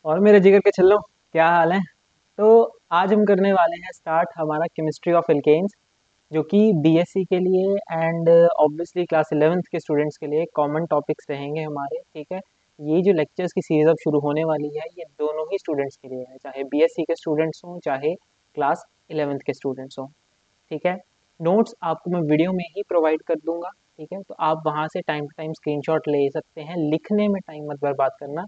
और मेरे जिगर के छल्लों, क्या हाल है। तो आज हम करने वाले हैं स्टार्ट हमारा केमिस्ट्री ऑफ एल्केन्स, जो कि बीएससी के लिए एंड ऑब्वियसली क्लास 11th के स्टूडेंट्स के लिए कॉमन टॉपिक्स रहेंगे हमारे। ठीक है, ये जो लेक्चर्स की सीरीज अब शुरू होने वाली है ये दोनों ही स्टूडेंट्स के लिए है, चाहे बीएससी के स्टूडेंट्स हों चाहे क्लास 11th के स्टूडेंट्स हों। ठीक है, नोट्स आपको मैं वीडियो में ही प्रोवाइड कर दूंगा। ठीक है, तो आप वहाँ से टाइम टू टाइम स्क्रीनशॉट ले सकते हैं, लिखने में टाइम मत बर्बाद करना।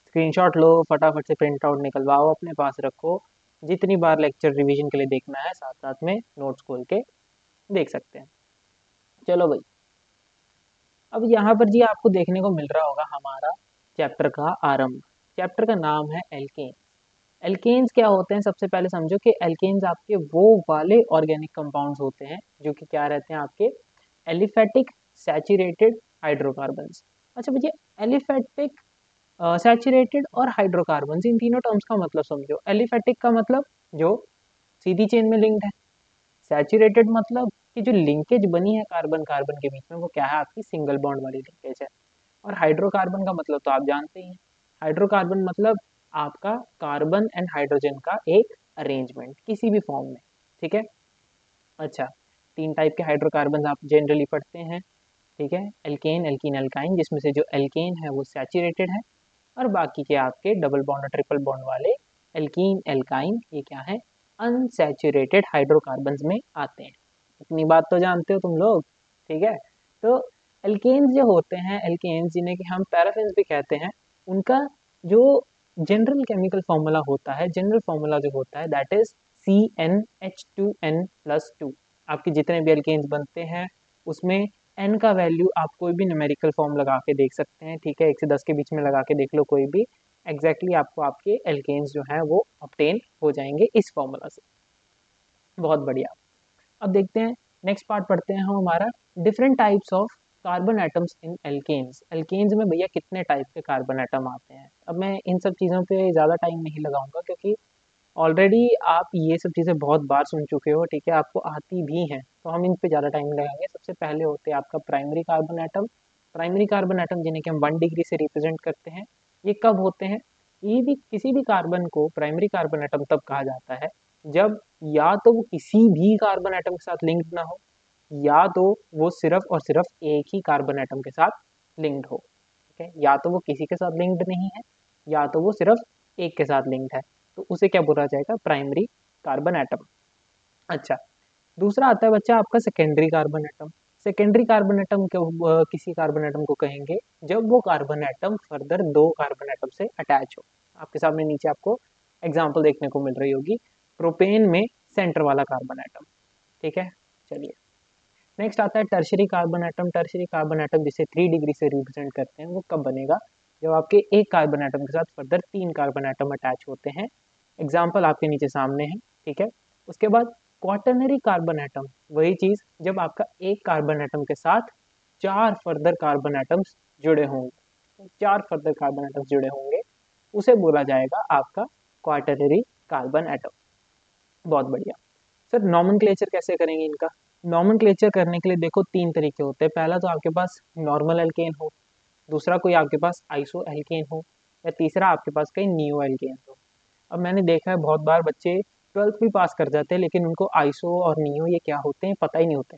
स्क्रीनशॉट लो, फटाफट से प्रिंट आउट निकलवाओ, अपने पास रखो। जितनी बार लेक्चर रिवीजन के लिए देखना है साथ साथ में नोट्स खोल के देख सकते हैं। चलो भाई, अब यहाँ पर जी आपको देखने को मिल रहा होगा हमारा चैप्टर का आरंभ। चैप्टर का नाम है एल्केन। एल्केन्स क्या होते हैं, सबसे पहले समझो कि एल्केन्स आपके वो वाले ऑर्गेनिक कंपाउंड्स होते हैं जो कि क्या रहते हैं आपके एलिफेटिक सैचुरेटेड हाइड्रोकार्बन्स। अच्छा भैया, एलिफेटिक सैचुरेटेड और हाइड्रोकार्बन इन तीनों टर्म्स का मतलब समझो। एलिफेटिक का मतलब जो सीधी चेन में लिंक्ड है, सैचुरेटेड मतलब कि जो लिंकेज बनी है कार्बन कार्बन के बीच में वो क्या है, आपकी सिंगल बॉन्ड वाली लिंकेज है। और हाइड्रोकार्बन का मतलब तो आप जानते ही हैं, हाइड्रोकार्बन मतलब आपका कार्बन एंड हाइड्रोजन का एक अरेंजमेंट किसी भी फॉर्म में। ठीक है, अच्छा, तीन टाइप के हाइड्रोकार्बन आप जनरली पढ़ते हैं। ठीक है, एल्केन, एल्कीन, एल्काइन, जिसमें से जो एल्केन है वो सैचुरेटेड है और बाकी के आपके डबल बॉन्ड और ट्रिपल बॉन्ड वाले एल्कीन, एल्काइन, ये क्या है, अनसैचुरेटेड हाइड्रोकार्बन्स में आते हैं। इतनी बात तो जानते हो तुम लोग। ठीक है, तो एल्केन्स जो होते हैं, एल्केन्स जिन्हें कि हम पैराफिन्स भी कहते हैं, उनका जो जनरल केमिकल फॉर्मूला होता है, जनरल फॉर्मूला जो होता है दैट इज CnH2n+2। आपके जितने भी एल्केन्स बनते हैं उसमें एन का वैल्यू आप कोई भी न्यूमेरिकल फॉर्म लगा के देख सकते हैं। ठीक है, 1 से 10 के बीच में लगा के देख लो कोई भी, एग्जैक्टली आपको आपके एल्केन्स जो हैं वो ऑब्टेन हो जाएंगे इस फॉर्मूला से। बहुत बढ़िया। अब देखते हैं, नेक्स्ट पार्ट पढ़ते हैं हम हमारा different types of carbon atoms in alkanes. Alkanes में भैया कितने टाइप के कार्बन एटम आते हैं। अब मैं इन सब चीज़ों पे ज़्यादा टाइम नहीं लगाऊंगा क्योंकि ऑलरेडी आप ये सब चीज़ें बहुत बार सुन चुके हो। ठीक है, आपको आती भी हैं, तो हम इन पे ज़्यादा टाइम लगाएंगे। सबसे पहले होते हैं आपका primary carbon atom. Primary carbon atom जिन्हें कि हम 1 डिग्री से रिप्रेजेंट करते हैं, ये कब होते हैं, ये भी किसी भी कार्बन को प्राइमरी कार्बन एटम तब कहा जाता है जब या तो वो किसी भी कार्बन एटम के साथ लिंक्ड ना हो, या तो वो सिर्फ और सिर्फ एक ही कार्बन एटम के साथ लिंक्ड हो। ठीक है, या तो वो किसी के साथ लिंक्ड नहीं है या तो वो सिर्फ एक के साथ लिंक्ड है, तो उसे क्या बोला जाएगा, प्राइमरी कार्बन एटम। अच्छा, दूसरा आता है बच्चा आपका secondary carbon atom. Secondary carbon atom किसी कार्बन एटम को कहेंगे जब वो कार्बन एटम फर्दर दो कार्बन एटम से अटैच हो। आपके सामने नीचे आपको एग्जाम्पल देखने को मिल रही होगी, प्रोपेन में सेंटर वाला कार्बन एटम। ठीक है, चलिए नेक्स्ट आता है tertiary carbon atom. Tertiary carbon atom जिसे 3 डिग्री से रिप्रेजेंट करते हैं वो कब बनेगा, जब आपके एक कार्बन एटम के साथ फर्दर 3 कार्बन एटम अटैच होते हैं। एग्जाम्पल आपके नीचे सामने है। ठीक है, उसके बाद क्वाटरनरी कार्बन एटम, वही चीज जब आपका एक कार्बन एटम के साथ 4 फर्दर कार्बन एटम्स जुड़े होंगे, 4 फर्दर कार्बन एटम्स जुड़े होंगे, उसे बोला जाएगा आपका क्वाटरनरी कार्बन एटम। बहुत बढ़िया। सर नॉमेनक्लेचर कैसे करेंगे इनका। नॉमेनक्लेचर करने के लिए देखो 3 तरीके होते हैं। पहला तो आपके पास नॉर्मल एल्केन हो, दूसरा कोई आपके पास आइसो एल्केन हो, या तीसरा आपके पास कहीं नियो एल्केन हो। अब मैंने देखा है बहुत बार बच्चे 12th भी पास कर जाते हैं लेकिन उनको आइसो और नियो ये क्या होते हैं पता ही नहीं होते।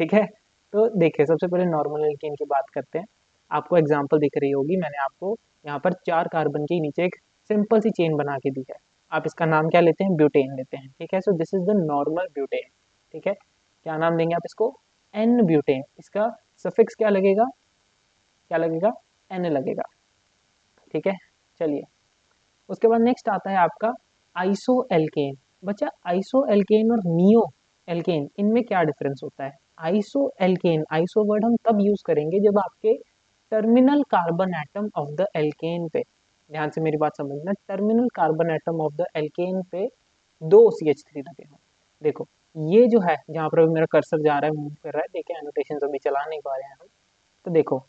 ठीक है, तो देखिए सबसे पहले नॉर्मल एल्केन की बात करते हैं। आपको एग्जांपल दिख रही होगी, मैंने आपको यहाँ पर 4 कार्बन के नीचे एक सिंपल सी चेन बना के दी है। आप इसका नाम क्या लेते हैं, ब्यूटेन लेते हैं। ठीक है, so this is the normal butane. ठीक है, क्या नाम देंगे आप इसको, एन ब्यूटेन। इसका सफिक्स क्या लगेगा, क्या लगेगा, एन लगेगा। ठीक है, चलिए उसके बाद नेक्स्ट आता है आपका आइसो एल्केन। बच्चा आइसो एल्केन और नियो एल्केन इनमें क्या डिफरेंस होता है। आइसो एल्केन, आइसो वर्ड हम तब यूज करेंगे जब आपके terminal carbon atom of the alkene पे, ध्यान से मेरी बात समझना, terminal carbon atom of the alkene पे 2 CH3 लगे हों। देखो ये जो है जहाँ पर अभी मेरा कर्सर जा रहा है, मूव कर रहा है, देखिए एनोटेशन अभी चला नहीं पा रहे हैं हम, तो देखो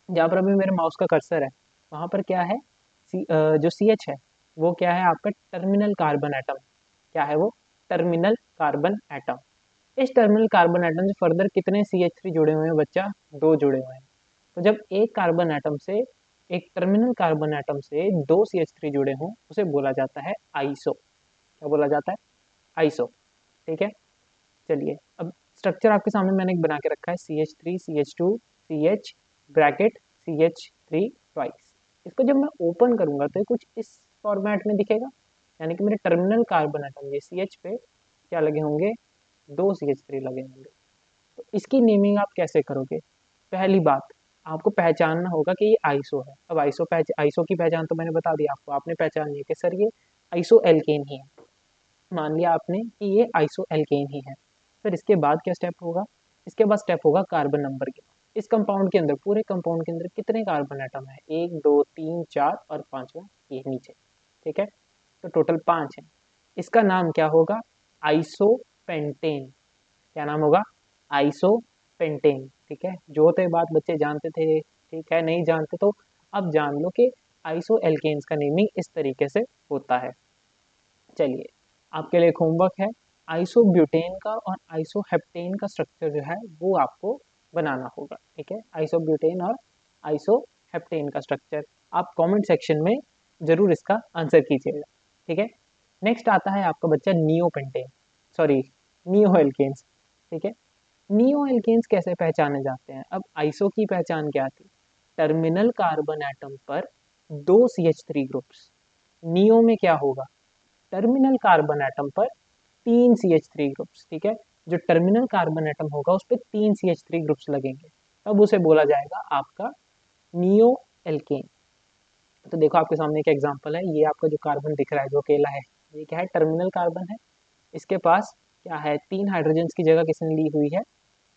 जहाँ पर अभी मेरे माउस का कर्सर है वहाँ पर क्या है, जो CH है वो क्या है आपका टर्मिनल कार्बन एटम। क्या है वो, टर्मिनल कार्बन एटम। इस टर्मिनल कार्बन एटम से फर्दर कितने CH3 जुड़े हुए हैं बच्चा, 2 जुड़े हुए हैं। तो जब एक कार्बन एटम से एक टर्मिनल कार्बन एटम से दो CH3 जुड़े हों उसे बोला जाता है आइसो। क्या बोला जाता है? आइसो। ठीक है, चलिए अब स्ट्रक्चर आपके सामने मैंने एक बना के रखा है, CH3 CH2 CH bracket CH3 twice. इसको जब मैं ओपन करूंगा तो ये कुछ इस फॉर्मेट में दिखेगा, यानी कि मेरे टर्मिनल कार्बन एटम ये CH पे क्या लगे होंगे? दो CH3 लगे होंगे। तो इसकी नेमिंग आप कैसे करोगे? पहली बात, आपको पहचानना होगा कि ये आइसो है। अब आइसो की पहचान तो मैंने बता दी आपको, आपने पहचान लिया कि सर ये आइसो एल्केन ही है। मान लिया आपने कि ये आइसो एल्केन ही है। फिर इसके बाद क्या स्टेप होगा? इसके बाद स्टेप होगा कार्बन नंबर के। इस कंपाउंड के अंदर, पूरे कंपाउंड के अंदर कितने कार्बन एटम है? 1 2 3 4 और पांचवा ये नीचे। ठीक है, तो टोटल 5 है। इसका नाम क्या होगा? आइसोपेंटेन। क्या नाम होगा? आइसोपेंटेन। ठीक है, जो थे बात बच्चे जानते थे, ठीक है, नहीं जानते तो अब जान लो कि आइसो एल्केन्स का नेमिंग इस तरीके से होता है। चलिए, आपके लिए एक होमवर्क है, आइसोब्यूटेन का और आइसोहेप्टेन का स्ट्रक्चर जो है वो आपको बनाना होगा। ठीक है, आइसोब्यूटेन और आइसोहेप्टेन का स्ट्रक्चर आप कमेंट सेक्शन में जरूर इसका आंसर कीजिएगा। ठीक है, नेक्स्ट आता है आपका बच्चा नियोपेंटेन, सॉरी नियो एल्केन्स। ठीक है, नियो एल्केन्स कैसे पहचाने जाते हैं? अब आइसो की पहचान क्या थी? टर्मिनल कार्बन एटम पर दो CH3 ग्रुप्स। नियो में क्या होगा? टर्मिनल कार्बन एटम पर तीन CH3 ग्रुप्स। ठीक है, जो टर्मिनल कार्बन एटम होगा उस पर तीन CH3 ग्रुप्स लगेंगे, तब उसे बोला जाएगा आपका नियो एल्केन। तो देखो आपके सामने एक एग्जांपल है, ये आपका जो कार्बन दिख रहा है जो अकेला है, ये क्या है? टर्मिनल कार्बन है। इसके पास क्या है? तीन हाइड्रोजन की जगह किसने ली हुई है?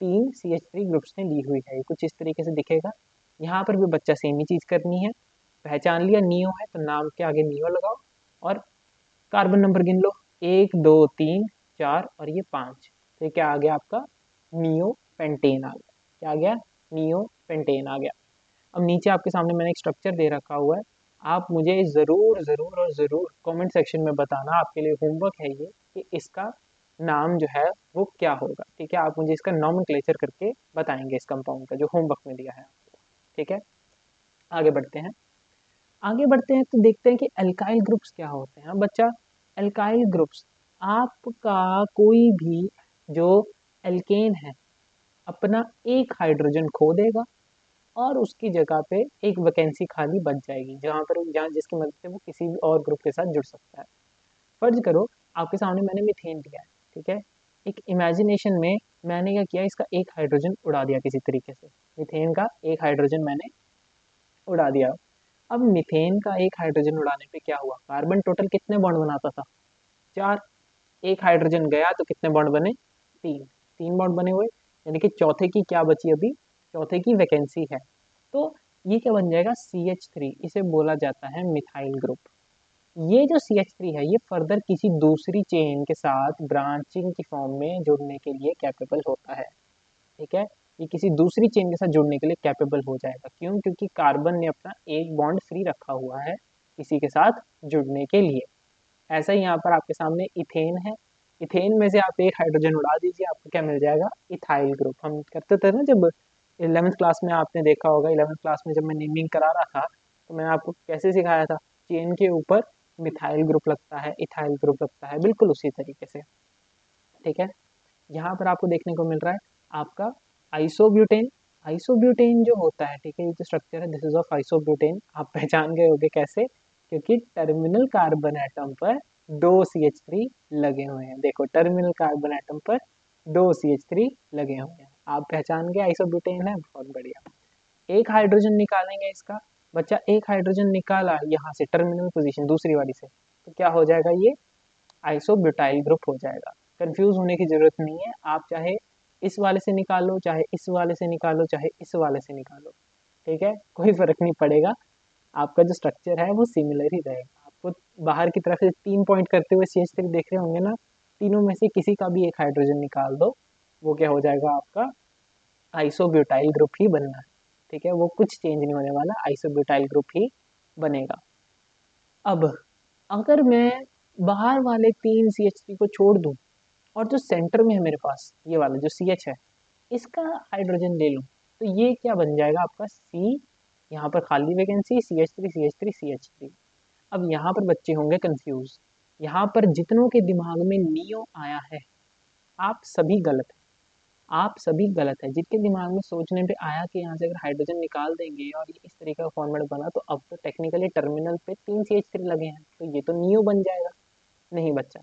तीन CH3 ग्रुप्स ने ली हुई है। ये कुछ इस तरीके से दिखेगा। यहाँ पर भी बच्चा सेम ही चीज करनी है। पहचान लिया नियो है तो नाम के आगे नियो लगाओ और कार्बन नंबर गिन लो, 1 2 3 4 और ये 5। तो ये क्या आ गया आपका? नियो पेंटेन आ गया। क्या आ गया? नियो पेंटेन आ गया। अब नीचे आपके सामने मैंने एक स्ट्रक्चर दे रखा हुआ है, आप मुझे ज़रूर ज़रूर और ज़रूर कमेंट सेक्शन में बताना, आपके लिए होमवर्क है ये, कि इसका नाम जो है वो क्या होगा। ठीक है, आप मुझे इसका नॉमेनक्लेचर करके बताएंगे इस कंपाउंड का, जो होमवर्क में दिया है आपको। ठीक है, आगे बढ़ते हैं। आगे बढ़ते हैं तो देखते हैं कि अल्काइल ग्रुप्स क्या होते हैं। बच्चा, अल्काइल ग्रुप्स, आपका कोई भी जो एल्केन है अपना एक हाइड्रोजन खो देगा और उसकी जगह पे एक वैकेंसी खाली बच जाएगी, जहाँ जिसकी मदद से वो किसी भी और ग्रुप के साथ जुड़ सकता है। फर्ज करो आपके सामने मैंने मीथेन लिया है। ठीक है, एक इमेजिनेशन में मैंने क्या किया, इसका एक हाइड्रोजन उड़ा दिया किसी तरीके से। मीथेन का एक हाइड्रोजन मैंने उड़ा दिया। अब मीथेन का एक हाइड्रोजन उड़ाने पे क्या हुआ? कार्बन टोटल कितने बॉन्ड बनाता था? 4। एक हाइड्रोजन गया तो कितने बॉन्ड बने? 3। 3 बॉन्ड बने हुए, यानी कि चौथे की क्या बची अभी? चौथे की वैकेंसी है। तो ये क्या बन जाएगा? CH3। इसे बोला जाता है मिथाइल ग्रुप। ये जो CH3 है ये फर्दर किसी दूसरी चेन के साथ ब्रांचिंग की फॉर्म में जुड़ने के लिए कैपेबल होता है। ठीक है, ये किसी दूसरी चेन के साथ जुड़ने के लिए कैपेबल हो जाएगा। क्यों? क्योंकि कार्बन ने अपना एक बॉन्ड फ्री रखा हुआ है किसी के साथ जुड़ने के लिए। ऐसा ही यहाँ पर आपके सामने इथेन है। इथेन में से आप एक हाइड्रोजन उड़ा दीजिए, आपको क्या मिल जाएगा? Ethyl group. हम करते थे ना जब 11th क्लास में, आपने देखा होगा 11th क्लास में जब मैं नेमिंग करा रहा था तो मैंने आपको कैसे सिखाया था? चेन के ऊपर मिथाइल ग्रुप लगता है, इथाइल ग्रुप लगता है, बिल्कुल उसी तरीके से। ठीक है, यहाँ पर आपको देखने को मिल रहा है आपका आइसोब्यूटेन। आइसोब्यूटेन जो होता है, ठीक है, ये जो स्ट्रक्चर है दिस इज ऑफ आइसोब्यूटेन। आप पहचान गए होंगे कैसे? क्योंकि टर्मिनल कार्बन एटम पर दो CH3 लगे हुए हैं। देखो, टर्मिनल कार्बन एटम पर दो CH3 लगे हुए हैं, आप पहचान गए आइसोब्यूटेन है। बहुत बढ़िया। एक हाइड्रोजन निकालेंगे इसका। बच्चा, एक हाइड्रोजन निकाला यहाँ से टर्मिनल पोजीशन दूसरी वाली से, तो क्या हो जाएगा? ये आइसोब्यूटाइल ग्रुप हो जाएगा। कंफ्यूज होने की जरूरत नहीं है, आप चाहे इस वाले से निकालो, चाहे इस वाले से निकालो, चाहे इस वाले से निकालो। ठीक है, कोई फर्क नहीं पड़ेगा, आपका जो स्ट्रक्चर है वो सिमिलर ही रहेगा। आपको बाहर की तरफ से 3 पॉइंट करते हुए CH3 देख रहे होंगे ना, तीनों में से किसी का भी एक हाइड्रोजन निकाल दो, वो क्या हो जाएगा? आपका आइसोब्यूटाइल ग्रुप ही बनना है। ठीक है, वो कुछ चेंज नहीं होने वाला, आइसोब्यूटाइल ग्रुप ही बनेगा। अब अगर मैं बाहर वाले तीन CH3 को छोड़ दूं और जो सेंटर में है मेरे पास ये वाला जो CH है, इसका हाइड्रोजन ले लूं, तो ये क्या बन जाएगा आपका? यहाँ पर खाली वैकेंसी CH3 CH3 CH3। अब यहाँ पर बच्चे होंगे कंफ्यूज, यहाँ पर जितनों के दिमाग में नियो आया है आप सभी गलत है, आप सभी गलत है। जिनके दिमाग में सोचने पे आया कि यहाँ से अगर हाइड्रोजन निकाल देंगे और ये इस तरीके का फॉर्मेट बना तो अब तो टेक्निकली टर्मिनल पे 3 CH3 लगे हैं तो ये तो नियो बन जाएगा। नहीं बच्चा,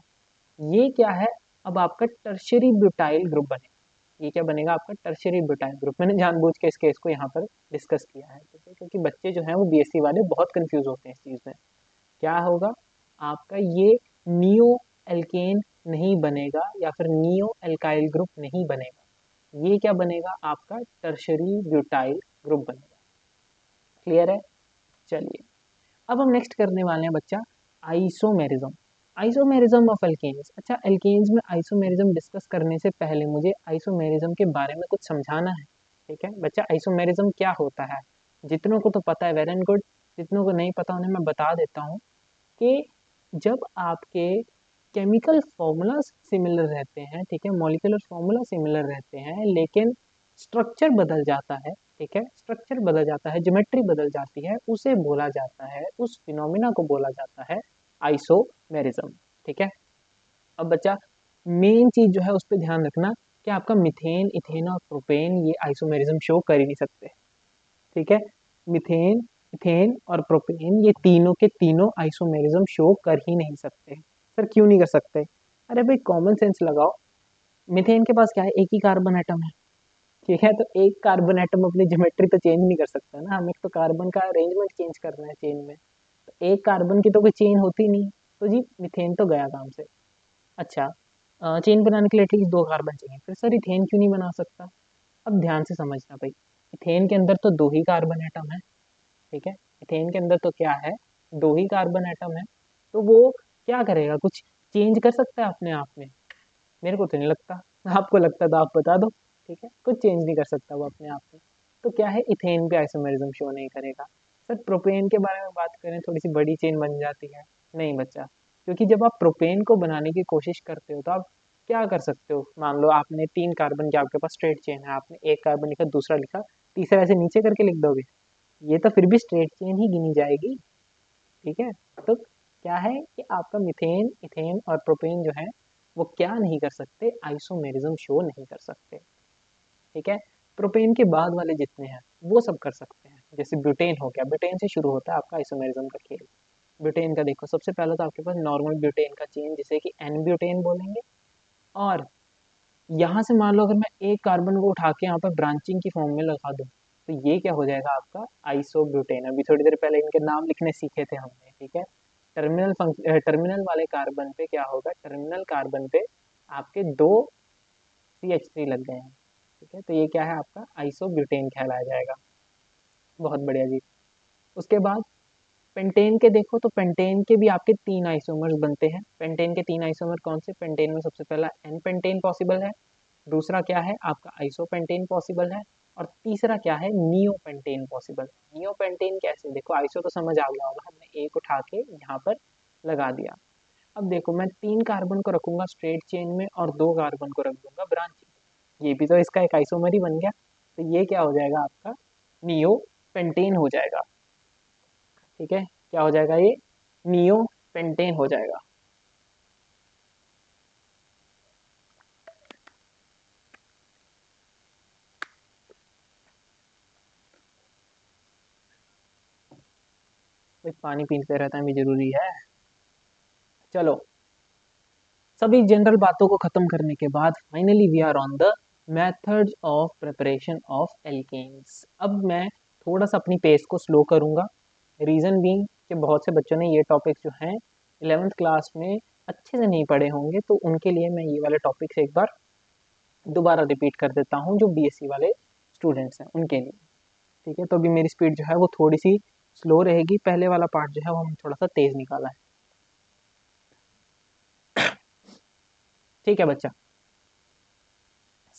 ये क्या है, अब आपका टर्शियरी ब्यूटाइल ग्रुप बनेगा। ये क्या बनेगा, आपका टर्शियरी ब्यूटाइल ग्रुप। मैंने जानबूझ के इस केस को यहाँ पर डिस्कस किया है, ठीक है, क्योंकि बच्चे जो हैं वो BSc वाले बहुत कंफ्यूज होते हैं इस चीज़ में। क्या होगा आपका, ये नियो एल्केन नहीं बनेगा या फिर नियो एल्काइल ग्रुप नहीं बनेगा, ये क्या बनेगा, आपका टर्शियरी ब्यूटाइल ग्रुप बनेगा। क्लियर है? चलिए, अब हम नेक्स्ट करने वाले हैं बच्चा आइसोमेरिज्म। Isomerism of alkanes. अच्छा, एल्केन्स में आइसोमेरिज्म डिस्कस करने से पहले मुझे आइसोमेरिज्म के बारे में कुछ समझाना है, ठीक है बच्चा। आइसोमेरिज्म क्या होता है, जितनों को तो पता है वेल एंड गुड, जितनों को नहीं पता उन्हें मैं बता देता हूँ कि जब आपके केमिकल फॉर्मूला सिमिलर रहते हैं, ठीक है, मॉलिक्यूलर फॉर्मूला सिमिलर रहते हैं, लेकिन स्ट्रक्चर बदल जाता है, ठीक है, स्ट्रक्चर बदल जाता है, ज्योमेट्री बदल जाती है, उसे बोला जाता है, उस फिनोमिना को बोला जाता है आइसोमेरिज्म, ठीक है। अब बच्चा मेन चीज जो है उस पर ध्यान रखना कि आपका मिथेन, इथेन और प्रोपेन ये आइसोमेरिज्म शो कर ही नहीं सकते, ठीक है। मिथेन, इथेन और प्रोपेन ये तीनों के तीनों आइसोमेरिज्म शो कर ही नहीं सकते। सर क्यों नहीं कर सकते? अरे भाई कॉमन सेंस लगाओ, मिथेन के पास क्या है, एक ही कार्बन एटम है, ठीक है, तो एक कार्बन एटम अपनी ज्योमेट्री तो चेंज नहीं कर सकता ना, हमें तो कार्बन का अरेंजमेंट चेंज करना है चेन में, तो एक कार्बन की तो कोई चेन होती नहीं, तो जी मिथेन तो गया काम से। अच्छा, चेन बनाने के लिए एटलीस्ट 2 कार्बन चाहिए, फिर सर इथेन क्यों नहीं बना सकता? अब ध्यान से समझना भाई, इथेन के अंदर तो 2 ही कार्बन एटम है, ठीक है, इथेन के अंदर तो क्या है, 2 ही कार्बन एटम है, तो वो क्या करेगा, कुछ चेंज कर सकता है अपने आप में? मेरे को तो नहीं लगता, आपको लगता है तो आप बता दो, ठीक है, कुछ चेंज नहीं कर सकता वो अपने आप में। तो क्या है, इथेन पे आइसोमेरिज्म शो नहीं करेगा। सर प्रोपेन के बारे में बात करें, थोड़ी सी बड़ी चेन बन जाती है। नहीं बच्चा, क्योंकि जब आप प्रोपेन को बनाने की कोशिश करते हो तो आप क्या कर सकते हो, मान लो आपने 3 कार्बन की आपके पास स्ट्रेट चेन है, आपने एक कार्बन लिखा, दूसरा लिखा, तीसरा ऐसे नीचे करके लिख दोगे, ये तो फिर भी स्ट्रेट चेन ही गिनी जाएगी, ठीक है। तो क्या है कि आपका मिथेन, इथेन और प्रोपेन जो है वो क्या नहीं कर सकते, आइसोमेरिज्म शो नहीं कर सकते, ठीक है। प्रोपेन के बाद वाले जितने हैं वो सब कर सकते हैं, जैसे ब्यूटेन हो गया, ब्यूटेन से शुरू होता है आपका आइसोमेरिज्म का खेल। ब्यूटेन का देखो, सबसे पहले तो आपके पास नॉर्मल ब्यूटेन का चेन जिसे कि एन ब्यूटेन बोलेंगे, और यहाँ से मान लो अगर मैं एक कार्बन को उठा के यहाँ पर ब्रांचिंग की फॉर्म में लगा दूँ तो ये क्या हो जाएगा आपका आइसोब्यूटेन। अभी थोड़ी देर पहले इनके नाम लिखने सीखे थे हमने, ठीक है। टर्मिनल वाले कार्बन पे क्या होगा, टर्मिनल कार्बन पे आपके 2 CH3 लग गए हैं, ठीक है, तो ये क्या है आपका आइसोब्यूटेन कहलाया जाएगा। बहुत बढ़िया जी। उसके बाद पेंटेन के देखो, तो पेंटेन के भी आपके 3 आइसोमर्स बनते हैं। पेंटेन के 3 आइसोमर कौन से, पेंटेन में सबसे पहला एन पेंटेन पॉसिबल है, दूसरा क्या है आपका आइसोपेंटेन पॉसिबल है, और तीसरा क्या है, नियोपेंटेन पॉसिबल है। नियोपेंटेन कैसे, देखो आइसो तो समझ आ गया होगा, हमने एक उठा के यहाँ पर लगा दिया। अब देखो मैं 3 कार्बन को रखूंगा स्ट्रेट चेन में और 2 कार्बन को रख दूंगा ब्रांचिंग, ये भी तो इसका एक आइसोमर ही बन गया, तो ये क्या हो जाएगा आपका नियोपेंटेन हो जाएगा, ठीक है। क्या हो जाएगा, ये नियोपेंटेन हो जाएगा। भाई पानी पीते रहता है भी जरूरी है। चलो, सभी जनरल बातों को खत्म करने के बाद finally we are on the methods of preparation of alkanes. अब मैं थोड़ा सा अपनी पेस को स्लो करूंगा, रीज़न बीइंग कि बहुत से बच्चों ने ये टॉपिक्स जो हैं 11th क्लास में अच्छे से नहीं पढ़े होंगे, तो उनके लिए मैं ये वाले टॉपिक्स एक बार दोबारा रिपीट कर देता हूँ, जो BSc वाले स्टूडेंट्स हैं उनके लिए, ठीक है। तो अभी मेरी स्पीड जो है वो थोड़ी सी स्लो रहेगी, पहले वाला पार्ट जो है वो हमने थोड़ा सा तेज़ निकाला है, ठीक है बच्चा।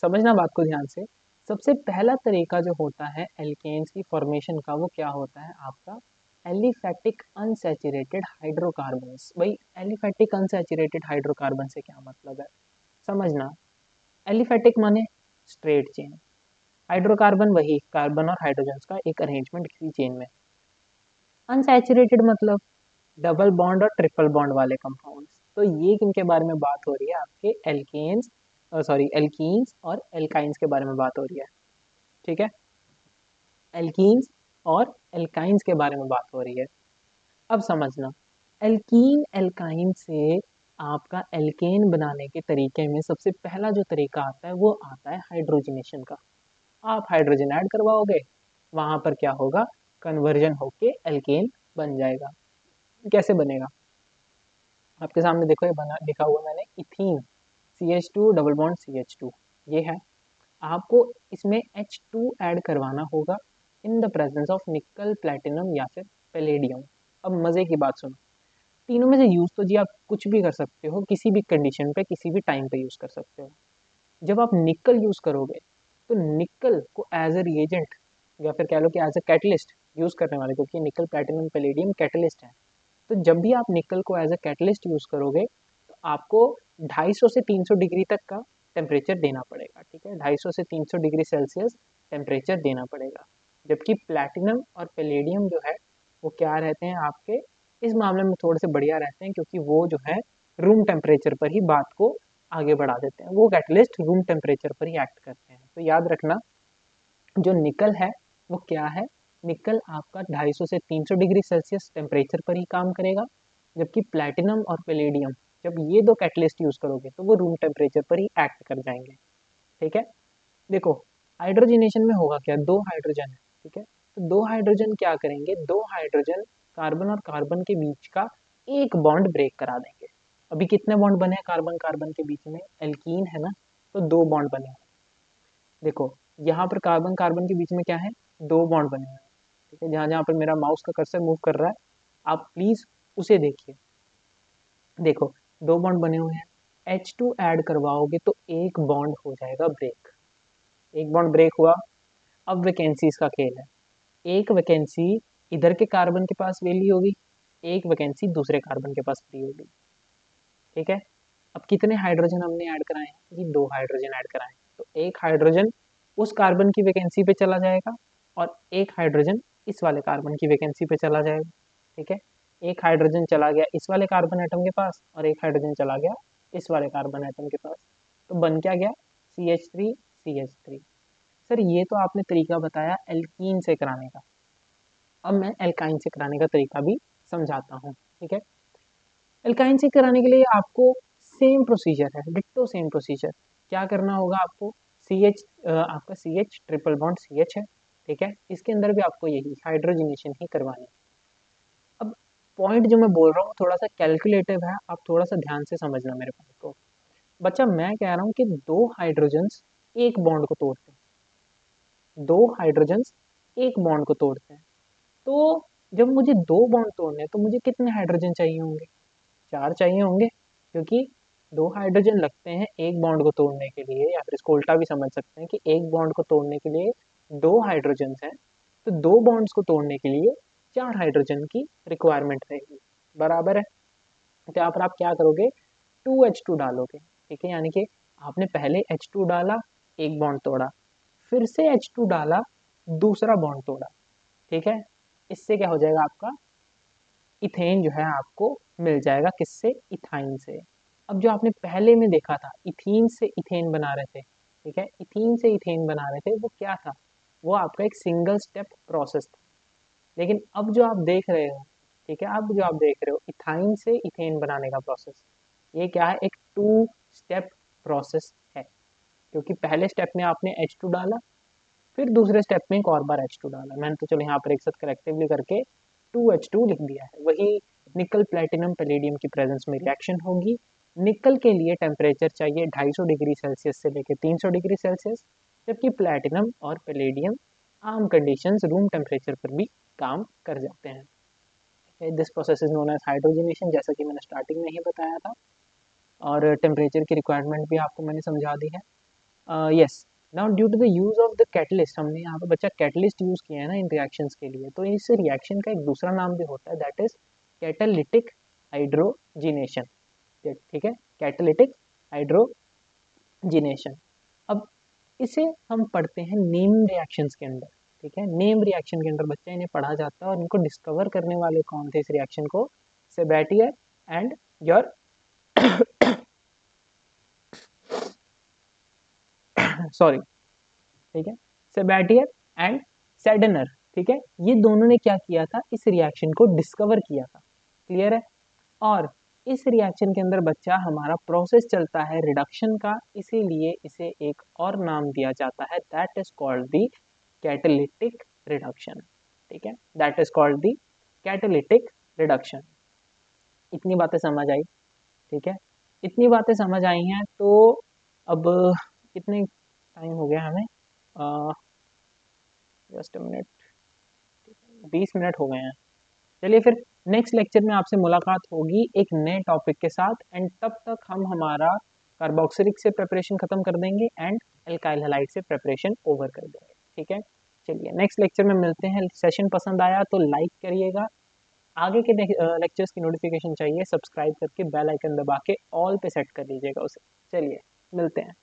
समझना बात को ध्यान से। सबसे पहला तरीका जो होता है एल्केन्स की फॉर्मेशन का, वो क्या होता है आपका एलिफैटिक अनसैचुरेटेड हाइड्रोकार्बन्स। भाई एलिफैटिक अनसैचुरेटेड हाइड्रोकार्बन से क्या मतलब है, समझना। एलिफैटिक माने स्ट्रेट चेन, हाइड्रोकार्बन वही कार्बन और हाइड्रोजन का एक अरेंजमेंट किसी चेन में। अनसैचुरेटेड मतलब डबल बॉन्ड और ट्रिपल बॉन्ड वाले कंपाउंड्स। तो ये किनके बारे में बात हो रही है, आपके एल्केन्स, सॉरी एल्कीन्स और एल्काइंस के बारे में बात हो रही है। ठीक है, एल्कीन्स और एल्काइंस के बारे में बात हो रही है। अब समझना, एल्कीन एल्काइन से आपका एल्केन बनाने के तरीके में सबसे पहला जो तरीका आता है वो आता है हाइड्रोजनेशन का। आप हाइड्रोजन ऐड करवाओगे, वहां पर क्या होगा, कन्वर्जन होके एल्केन बन जाएगा। कैसे बनेगा, आपके सामने देखो, ये बना लिखा हुआ मैंने ethene CH2 double bond CH2, ये है। आपको इसमें H2 ऐड करवाना होगा इन द प्रेजेंस ऑफ निकल, प्लेटिनम या फिर पैलेडियम। अब मजे की बात सुनो, तीनों में से यूज तो जी आप कुछ भी कर सकते हो, किसी भी कंडीशन पे किसी भी टाइम पे यूज कर सकते हो। जब आप निकल यूज करोगे तो निकल को एज ए रिएजेंट या फिर कह लो कि एज ए कैटलिस्ट यूज करने वाले, क्योंकि निकल, प्लेटिनम, पैलेडियम कैटलिस्ट है। तो जब भी आप निकल को एज ए कैटलिस्ट यूज करोगे तो आपको 250 से 300 डिग्री तक का टेम्परेचर देना पड़ेगा। ठीक है, 250 से 300 डिग्री सेल्सियस टेम्परेचर देना पड़ेगा। जबकि प्लैटिनम और पैलेडियम जो है वो क्या रहते हैं आपके, इस मामले में थोड़े से बढ़िया रहते हैं, क्योंकि वो जो है रूम टेम्परेचर पर ही बात को आगे बढ़ा देते हैं। वो कैटलिस्ट रूम टेम्परेचर पर ही एक्ट करते हैं। तो याद रखना, जो निकल है वो क्या है, निकल आपका 250 से 300 डिग्री सेल्सियस टेम्परेचर पर ही काम करेगा। जबकि प्लैटिनम और पैलेडियम, जब ये दो कैटलिस्ट यूज करोगे तो वो रूम टेम्परेचर पर ही एक्ट कर जाएंगे। ठीक है, देखो हाइड्रोजनेशन में होगा क्या, दो हाइड्रोजन है। ठीक है, तो दो हाइड्रोजन क्या करेंगे, दो हाइड्रोजन कार्बन और कार्बन के बीच का एक बॉन्ड ब्रेक करा देंगे। अभी कितने बॉन्ड बने हैं कार्बन कार्बन के बीच में, एल्कीन है ना, तो दो बॉन्ड बने हैं। देखो यहाँ पर कार्बन कार्बन के बीच में क्या है, दो बॉन्ड बने हुए हैं। ठीक है, जहाँ जहाँ पर मेरा माउस का कर्सर मूव कर रहा है आप प्लीज उसे देखिए। देखो दो बॉन्ड बने हुए हैं, H2 ऐड करवाओगे तो एक बॉन्ड हो जाएगा ब्रेक। एक बॉन्ड ब्रेक हुआ, अब वैकेंसीज का खेल है। एक वैकेंसी इधर के कार्बन के पास वेली होगी, एक वैकेंसी दूसरे कार्बन के पास फ्री होगी। ठीक है, अब कितने हाइड्रोजन हमने ऐड कराए हैं जी, दो हाइड्रोजन ऐड कराए हैं। तो एक हाइड्रोजन उस कार्बन की वैकेंसी पे चला जाएगा और एक हाइड्रोजन इस वाले कार्बन की वैकेंसी पे चला जाएगा। ठीक है, एक हाइड्रोजन चला गया इस वाले कार्बन एटम के पास और एक हाइड्रोजन चला गया इस वाले कार्बन एटम के पास। तो बन क्या गया, CH3 CH3। सर ये तो आपने तरीका बताया एल्कीन से कराने का, अब मैं एल्काइन से कराने का तरीका भी समझाता हूँ। ठीक है, एल्काइन से कराने के लिए आपको सेम प्रोसीजर है, डिट्टो सेम प्रोसीजर। क्या करना होगा आपको, आपका CH ट्रिपल बॉन्ड CH है। ठीक है, इसके अंदर भी आपको यही हाइड्रोजनेशन ही करवानी है। अब पॉइंट जो मैं बोल रहा हूँ थोड़ा सा कैलकुलेटिव है, आप थोड़ा सा ध्यान से समझना मेरे पॉइंट को। बच्चा मैं कह रहा हूँ कि दो हाइड्रोजन्स एक बॉन्ड को तोड़ते हैं, दो हाइड्रोजन्स एक बॉन्ड को तोड़ते हैं। तो जब मुझे दो बॉन्ड तोड़ने हैं तो मुझे कितने हाइड्रोजन चाहिए होंगे, चार चाहिए होंगे, क्योंकि दो हाइड्रोजन लगते हैं एक बॉन्ड को तोड़ने के लिए, या फिर इसको उल्टा भी समझ सकते हैं कि एक बॉन्ड को तोड़ने के लिए दो हाइड्रोजन हैं, तो दो बॉन्ड्स को तोड़ने के लिए चार हाइड्रोजन की रिक्वायरमेंट रहेगी। बराबर है, तो यहाँ पर आप क्या करोगे, 2H2 डालोगे। ठीक है, यानी कि आपने पहले H2 डाला, एक बॉन्ड तोड़ा, फिर से H2 डाला, दूसरा बॉन्ड तोड़ा। ठीक है, इससे क्या हो जाएगा आपका इथेन जो है आपको मिल जाएगा, किससे, इथाइन से। अब जो आपने पहले में देखा था इथीन से इथेन बना रहे थे, ठीक है, इथीन से इथेन बना रहे थे, वो क्या था, वो आपका एक सिंगल स्टेप प्रोसेस था। लेकिन अब जो आप देख रहे हो, ठीक है, अब जो आप देख रहे हो इथाइन से इथेन बनाने का प्रोसेस, ये क्या है, एक 2 स्टेप प्रोसेस है। क्योंकि पहले स्टेप में आपने H2 डाला, फिर दूसरे स्टेप में एक और बार H2 डाला। मैंने तो चलो यहाँ पर एक साथ कलेक्टिवली करके 2H2 लिख दिया है। वही निकल, प्लेटिनम, पैलेडियम की प्रेजेंस में रिएक्शन होगी। निकल के लिए टेम्परेचर चाहिए 250 डिग्री सेल्सियस से लेकर 300 डिग्री सेल्सियस, जबकि प्लेटिनम और पैलेडियम आम कंडीशंस रूम टेम्परेचर पर भी काम कर जाते हैं। This process is known as hydrogenation, जैसा कि मैंने स्टार्टिंग में ही बताया था, और टेम्परेचर की रिक्वायरमेंट भी आपको मैंने समझा दी है। Yes, now due to the use of the catalyst, हमने यहाँ पे बच्चा कैटलिस्ट यूज किया है ना इन रिएक्शंस के लिए, तो इस रिएक्शन का एक दूसरा नाम भी होता है, दैट इज कैटालिटिक हाइड्रोजिनेशन। ठीक है, कैटालिटिक हाइड्रोजिनेशन। अब इसे हम पढ़ते हैं नेम रिएक्शंस के अंदर, ठीक है। नेम रिएक्शन के अंदर बच्चा इन्हें पढ़ा जाता है और इनको डिस्कवर करने वाले कौन थे इस रिएक्शन को, सेबेटियर एंड योर सॉरी, ठीक है, सेबेटियर एंड सेडनर, ठीक है। ये दोनों ने क्या किया था, इस रिएक्शन को डिस्कवर किया था, क्लियर है। और इस रिएक्शन के अंदर बच्चा हमारा प्रोसेस चलता है रिडक्शन का, इसीलिए इसे एक और नाम दिया जाता है, that is called the catalytic reduction, ठीक है, that is called the catalytic reduction. इतनी बातें समझ आई, ठीक है, इतनी बातें समझ आई हैं। तो अब कितने टाइम हो गया हमें, जस्ट मिनट, 20 मिनट हो गए हैं। चलिए फिर नेक्स्ट लेक्चर में आपसे मुलाकात होगी एक नए टॉपिक के साथ, एंड तब तक हम हमारा कार्बोक्सिलिक से प्रिपरेशन खत्म कर देंगे एंड एल्काइल हैलाइड से प्रिपरेशन ओवर कर देंगे, ठीक है। चलिए नेक्स्ट लेक्चर में मिलते हैं। सेशन पसंद आया तो लाइक करिएगा, आगे के लेक्चर्स की नोटिफिकेशन चाहिए, सब्सक्राइब करके बेल आइकन दबा के ऑल पे सेट कर लीजिएगा उसे। चलिए मिलते हैं।